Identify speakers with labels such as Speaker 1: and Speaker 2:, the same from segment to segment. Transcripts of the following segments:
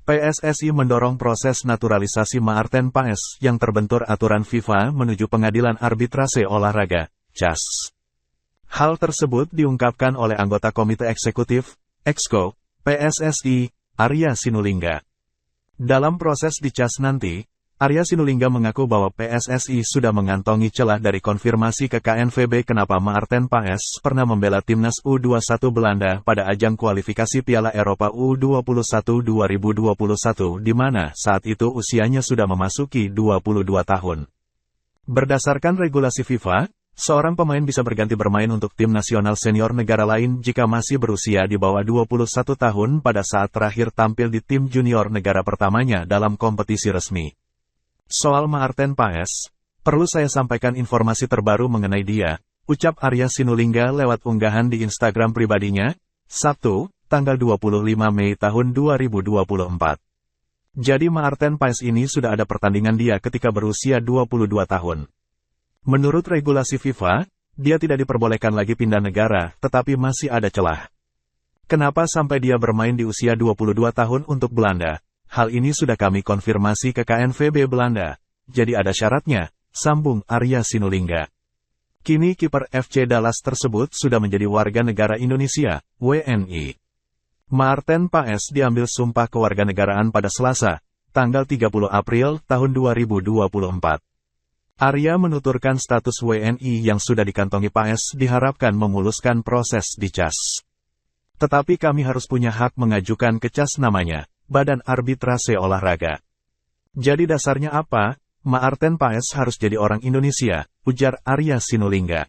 Speaker 1: PSSI mendorong proses naturalisasi Maarten Paes yang terbentur aturan FIFA menuju Pengadilan Arbitrase Olahraga, CAS. Hal tersebut diungkapkan oleh anggota Komite Eksekutif, Exco, PSSI, Arya Sinulinga. Dalam proses di CAS nanti, Arya Sinulinga mengaku bahwa PSSI sudah mengantongi celah dari konfirmasi ke KNVB kenapa Maarten Paes pernah membela timnas U21 Belanda pada ajang kualifikasi Piala Eropa U21 2021 di mana saat itu usianya sudah memasuki 22 tahun. Berdasarkan regulasi FIFA, seorang pemain bisa berganti bermain untuk tim nasional senior negara lain jika masih berusia di bawah 21 tahun pada saat terakhir tampil di tim junior negara pertamanya dalam kompetisi resmi. Soal Maarten Paes, perlu saya sampaikan informasi terbaru mengenai dia, ucap Arya Sinulinga lewat unggahan di Instagram pribadinya, Sabtu, tanggal 25 Mei tahun 2024. Jadi Maarten Paes ini sudah ada pertandingan dia ketika berusia 22 tahun. Menurut regulasi FIFA, dia tidak diperbolehkan lagi pindah negara, tetapi masih ada celah. Kenapa sampai dia bermain di usia 22 tahun untuk Belanda? Hal ini sudah kami konfirmasi ke KNVB Belanda, jadi ada syaratnya, sambung Arya Sinulinga. Kini kiper FC Dallas tersebut sudah menjadi warga negara Indonesia, WNI. Maarten Paes diambil sumpah kewarganegaraan pada Selasa, tanggal 30 April tahun 2024. Arya menuturkan status WNI yang sudah dikantongi Paes diharapkan memuluskan proses di CAS. Tetapi kami harus punya hak mengajukan ke CAS namanya, Badan Arbitrase Olahraga. Jadi dasarnya apa? Maarten Paes harus jadi orang Indonesia, ujar Arya Sinulinga.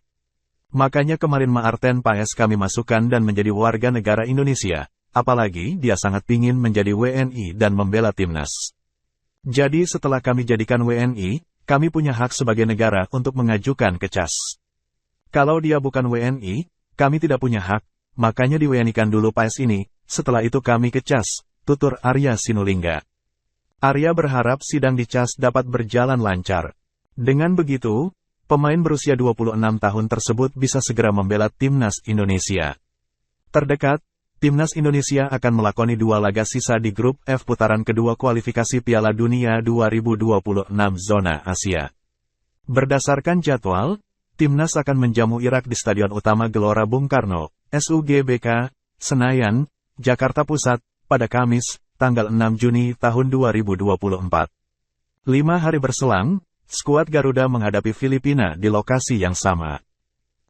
Speaker 1: Makanya kemarin Maarten Paes kami masukkan dan menjadi warga negara Indonesia, apalagi dia sangat pingin menjadi WNI dan membela timnas. Jadi setelah kami jadikan WNI, kami punya hak sebagai negara untuk mengajukan ke CAS. Kalau dia bukan WNI, kami tidak punya hak, makanya di WNI-kan dulu Paes ini, setelah itu kami ke CAS, tutur Arya Sinulinga. Arya berharap sidang di CAS dapat berjalan lancar. Dengan begitu, pemain berusia 26 tahun tersebut bisa segera membela timnas Indonesia. Terdekat, timnas Indonesia akan melakoni 2 laga sisa di grup F putaran kedua kualifikasi Piala Dunia 2026 zona Asia. Berdasarkan jadwal, timnas akan menjamu Irak di Stadion Utama Gelora Bung Karno, SUGBK, Senayan, Jakarta Pusat, pada Kamis, tanggal 6 Juni tahun 2024. 5 hari berselang, skuad Garuda menghadapi Filipina di lokasi yang sama.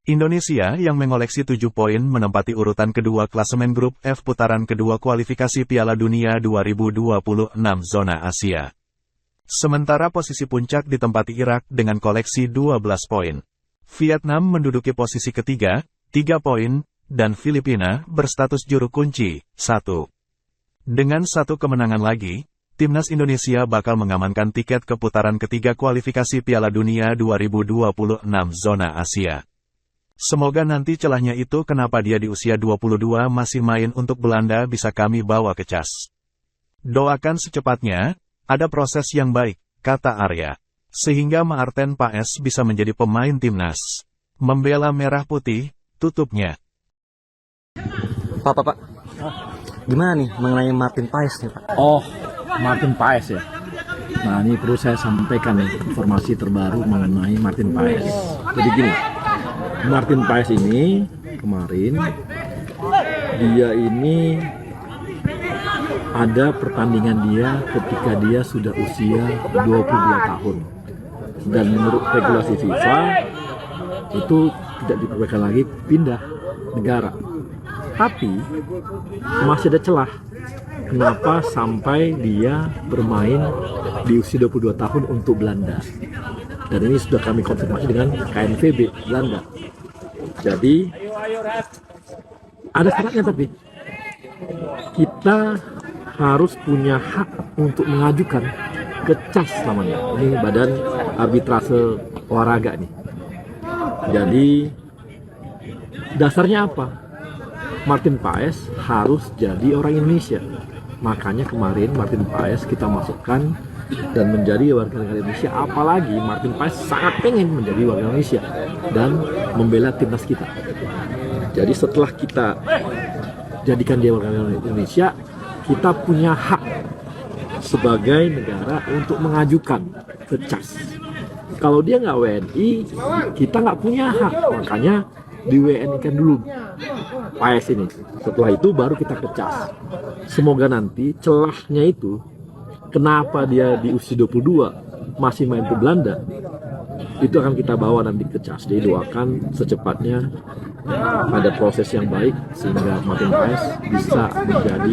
Speaker 1: Indonesia yang mengoleksi 7 poin menempati urutan kedua klasemen grup F putaran kedua kualifikasi Piala Dunia 2026 zona Asia. Sementara posisi puncak ditempati Irak dengan koleksi 12 poin. Vietnam menduduki posisi ketiga, 3 poin, dan Filipina berstatus juru kunci, 1. Dengan 1 kemenangan lagi, timnas Indonesia bakal mengamankan tiket ke putaran ketiga kualifikasi Piala Dunia 2026 zona Asia. Semoga nanti celahnya itu kenapa dia di usia 22 masih main untuk Belanda bisa kami bawa ke CAS. Doakan secepatnya, ada proses yang baik, kata Arya. Sehingga Maarten Paes bisa menjadi pemain timnas. Membela merah putih, tutupnya.
Speaker 2: Pak. Gimana nih mengenai Maarten Paes nih Pak?
Speaker 3: Oh, Maarten Paes ya. Nah ini perlu saya sampaikan nih informasi terbaru mengenai Maarten Paes. Jadi gini, Maarten Paes ini kemarin dia ini ada pertandingan dia ketika dia sudah usia 22 tahun. Dan menurut regulasi FIFA itu tidak diperbolehkan lagi pindah negara. Tapi masih ada celah. Kenapa sampai dia bermain di usia 22 tahun untuk Belanda? Dan ini sudah kami konfirmasi dengan KNVB Belanda. Jadi ada syaratnya tapi kita harus punya hak untuk mengajukan ke CAS namanya. Ini Badan Arbitrase Olahraga nih. Jadi dasarnya apa? Maarten Paes harus jadi orang Indonesia. Makanya kemarin Maarten Paes kita masukkan dan menjadi warga negara Indonesia. Apalagi Maarten Paes sangat pengen menjadi warga Indonesia dan membela timnas kita. Jadi setelah kita jadikan dia warga negara Indonesia, kita punya hak sebagai negara untuk mengajukan ke CAS. Kalau dia nggak WNI, kita nggak punya hak, makanya di WNI-kan dulu PAES ini. Setelah itu baru kita ke CAS. Semoga nanti celahnya itu, kenapa dia di usia 22 masih main ke Belanda, itu akan kita bawa nanti ke CAS. Jadi doakan secepatnya ada proses yang baik sehingga Martin Paes bisa menjadi